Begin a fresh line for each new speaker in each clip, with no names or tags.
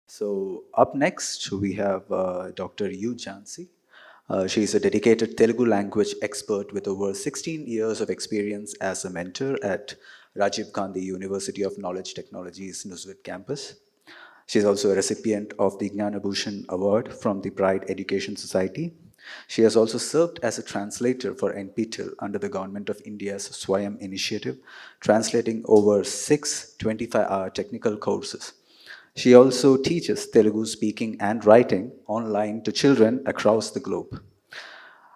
So, up next, we have Dr. U. Jansi. She is a dedicated Telugu language expert with over 16 years of experience as a mentor at Rajiv Gandhi University of Knowledge Technologies, Nuswit campus. She is also a recipient of the Gnanabhushan Award from the Pride Education Society. She has also served as a translator for NPTEL under the Government of India's Swayam initiative, translating over 6 25-hour technical courses. She also teaches Telugu speaking and writing online to children across the globe.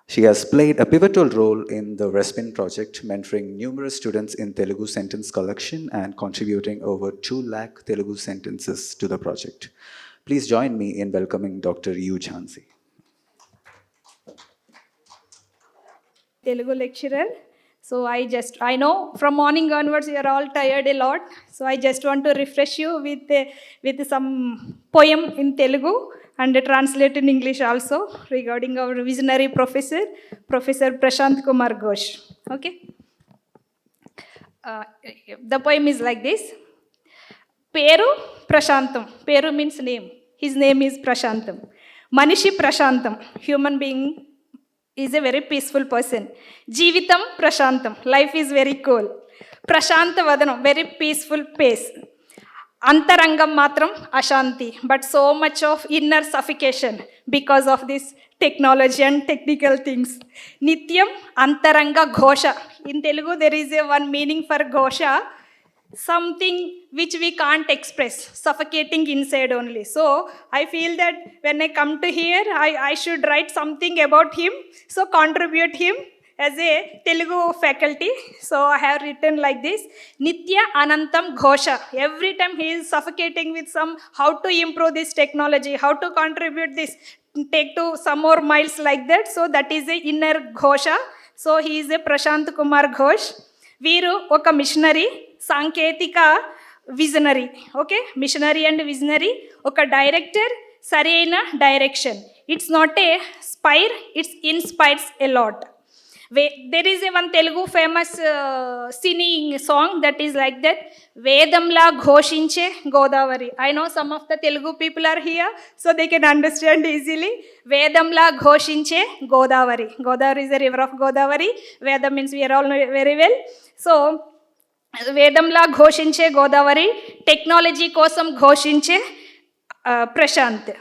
She has played a pivotal role in the Respin project, mentoring numerous students in Telugu sentence collection and contributing over 2 lakh Telugu sentences to the project. Please join me in welcoming Dr. U. Jhansi.
Telugu lecturer. So I know from morning onwards you are all tired a lot. So I just want to refresh you with some poem in Telugu and translate in English also regarding our visionary professor, Professor Prashant Kumar Ghosh. Okay. The poem is like this. Peru Prashantam. Peru means name. His name is Prashantam. Manishi Prashantam. Human being is a very peaceful person. Jeevitam Prashantam. Life is very cool. Prashanta Vadanam. Very peaceful pace. Antarangam matram ashanti. But so much of inner suffocation because of this technology and technical things. Nityam Antaranga Ghosha. In Telugu there is a one meaning for Ghosha. Something which we can't express, suffocating inside only. So I feel that when I come to here, I should write something about him, so contribute him as a Telugu faculty. So I have written like this. Nitya Anantam Ghosha. Every time he is suffocating with some how to improve this technology, how to contribute this, take to some more miles like that. So that is a inner Ghosha. So he is a Prashant Kumar Ghosh. వీరు ఒక missionary సాంకేతిక visionary okay missionary and visionary ఒక director సరైన direction it's not aspire it's inspires a lot there is a one Telugu famous singing song that is like that. Vedamla ghoshinche Godavari. I know some of the Telugu people are here, so they can understand easily. Vedamla ghoshinche Godavari. Godavari is the river of Godavari. Vedam means we are all know very well. So వేదంలా ఘోషించే Godavari technology కోసం ఘోషించే ప్రశాంత్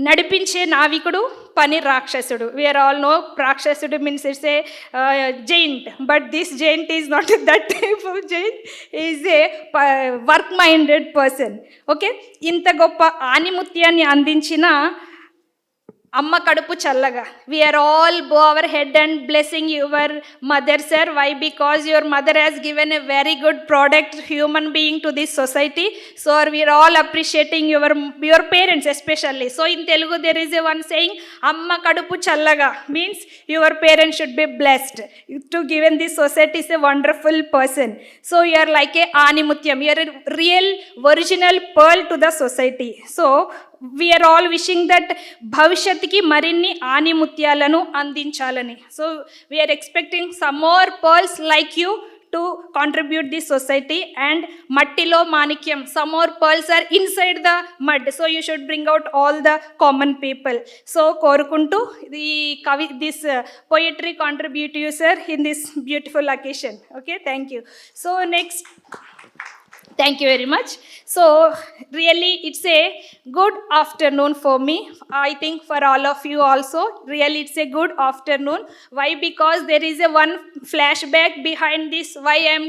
నడిపించే నావికుడు పని రాక్షసుడు. We are all know రాక్షసుడు means it's a giant, but this giant is not that type of giant, is a work minded person. Okay, ఇంత గొప్ప ఆనిముత్యాన్ని అందించిన అమ్మ కడుపు చల్లగా. We are all bow our head and blessing your mother sir. Why? Because your mother has given a very good product human being to this society. So we are all appreciating your parents especially. So in Telugu there is a one saying, అమ్మ కడుపు చల్లగా means your parents should be blessed to given this society is a wonderful person. So you are like a ఆనిముత్యం, you are a real original pearl to the society. So we are all wishing that భవిష్యత్తుకి మరిన్ని ఆనిముత్యాలను అందించాలని. So we are expecting some more pearls like you to contribute this society. And మట్టిలో మాణిక్యం, some more pearls are inside the mud, so you should bring out all the common people. So కోరుకుంటూ this poetry contribute to you sir in this beautiful occasion. Okay, thank you. So next, thank you very much. So really it's a good afternoon for me. I think for all of you also, really it's a good afternoon. Why? Because there is a one flashback behind this, why I am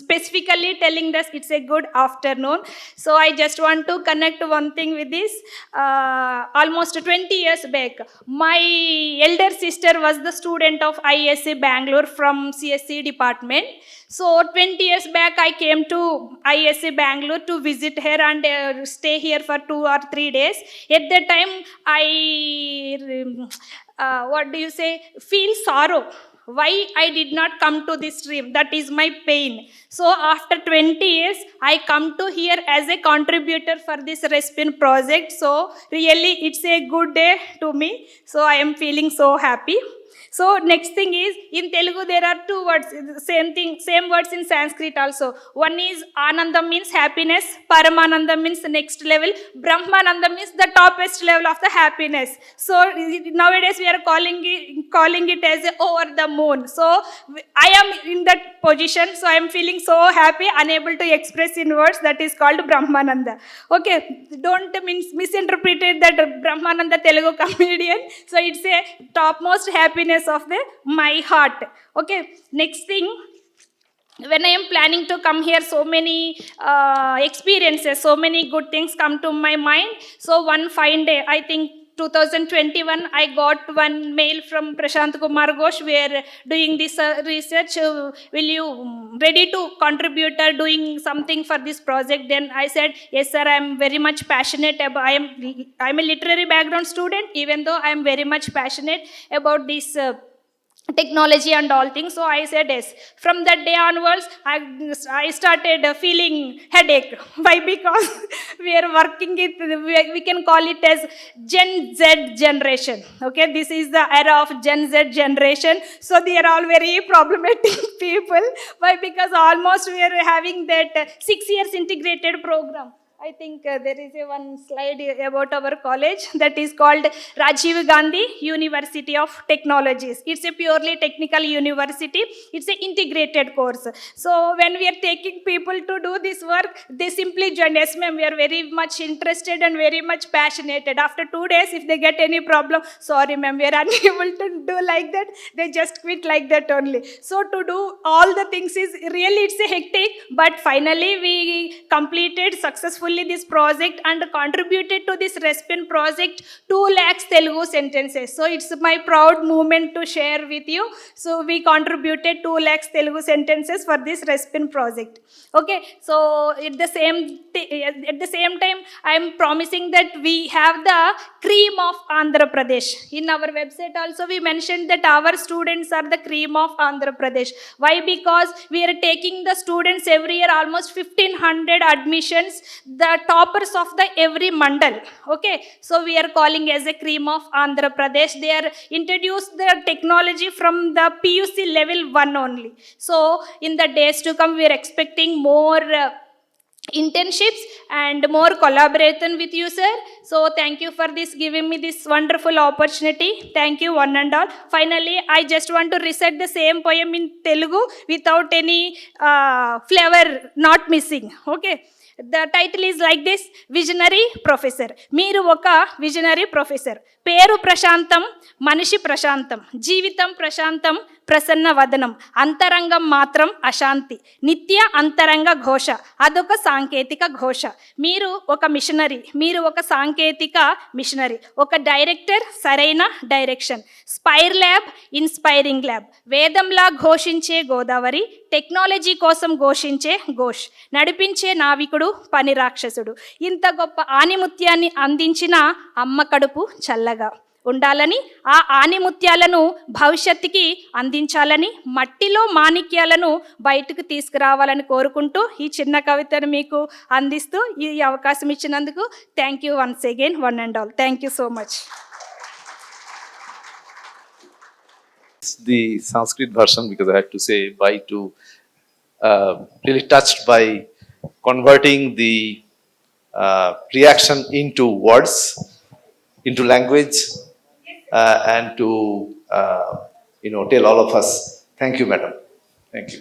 specifically telling this it's a good afternoon. So I just want to connect one thing with this. Almost 20 years back, my elder sister was the student of ISC Bangalore from CSC department. So 20 years back I came to ISC Bangalore to visit her and stay here for 2 or 3 days. At that time I feel sorrow. Why I did not come to this trip? That is my pain. So after 20 years I come to here as a contributor for this Respin project. So really it's a good day to me. So I am feeling so happy. So next thing is, in Telugu there are two words, same thing, same words in Sanskrit also. One is Anandam means happiness, Paramanandam means the next level, Brahmanandam means the topest level of the happiness. So nowadays we are calling it as a over the moon. So I am in that position, so I am feeling so happy, unable to express in words. That is called Brahmananda. Okay, don't misinterpret that Brahmananda Telugu comedian. So it's a topmost happiness of my heart. Okay, next thing, when I am planning to come here, so many experiences, so many good things come to my mind. So one fine day, I think 2021, I got one mail from Prashant Kumar Ghosh, where doing this research, will you ready to contribute doing something for this project? Then I said, yes sir, I am very much passionate about, I am a literary background student, even though I am very much passionate about this technology and all things. So I said yes. From that day onwards, I started feeling headache. Why? Because we are working it, we can call it as Gen Z generation. Okay, this is the era of Gen Z generation. So they are all very problematic people. Why? Because almost we are having that 6 years integrated program. I think there is one slide about our college that is called Rajiv Gandhi University of Technologies. It's a purely technical university. It's an integrated course. So when we are taking people to do this work, they simply join. Yes ma'am, we are very much interested and very much passionate. After 2 days, if they get any problem, sorry ma'am, we are unable to do like that. They just quit like that only. So to do all the things is really, it's a hectic, but finally we completed successfully this project and contributed to this Respin project 2 lakhs Telugu sentences. So it's my proud moment to share with you. So we contributed 2 lakhs Telugu sentences for this Respin project. Okay, so at the same time, I am promising that we have the cream of Andhra Pradesh. In our website also we mentioned that our students are the cream of Andhra Pradesh. Why? Because we are taking the students every year, almost 1500 admissions, the toppers of the every mandal. Okay, so we are calling as a cream of Andhra Pradesh. They are introduced the technology from the PUC level 1 only. So in the days to come, we are expecting more internships and more collaboration with you sir. So thank you for this, giving me this wonderful opportunity. Thank you one and all. Finally, I just want to recite the same poem in Telugu without any flavor not missing. Okay, the title is like this: visionary professor. మీరు ఒక visionary professor. పేరు ప్రశాంతం, మనిషి ప్రశాంతం, జీవితం ప్రశాంతం, ప్రసన్న వదనం, అంతరంగం మాత్రం అశాంతి, నిత్య అంతరంగ ఘోష, అదొక సాంకేతిక ఘోష. మీరు ఒక మిషనరీ, మీరు ఒక సాంకేతిక మిషనరీ, ఒక డైరెక్టర్, సరైన direction, spire lab, inspiring lab, వేదంలా ఘోషించే గోదావరి, టెక్నాలజీ కోసం ఘోషించే ఘోష్, నడిపించే నావికుడు, పని రాక్షసుడు. ఇంత గొప్ప ఆనిముత్యాన్ని అందించిన అమ్మ కడుపు చల్లగా ఉండాలని, ఆ ఆనిముత్యాలను భవిష్యత్తుకి అందించాలని, మట్టిలో మాణిక్యాలను బయటకు తీసుకురావాలని కోరుకుంటూ ఈ చిన్న కవితను మీకు అందిస్తూ ఈ అవకాశం ఇచ్చినందుకు thank you once again, one and all. Thank you so much.
The Sanskrit version, because I had to say bye to really touched by converting the reaction into words, into language, and to tell all of us thank you madam, thank you.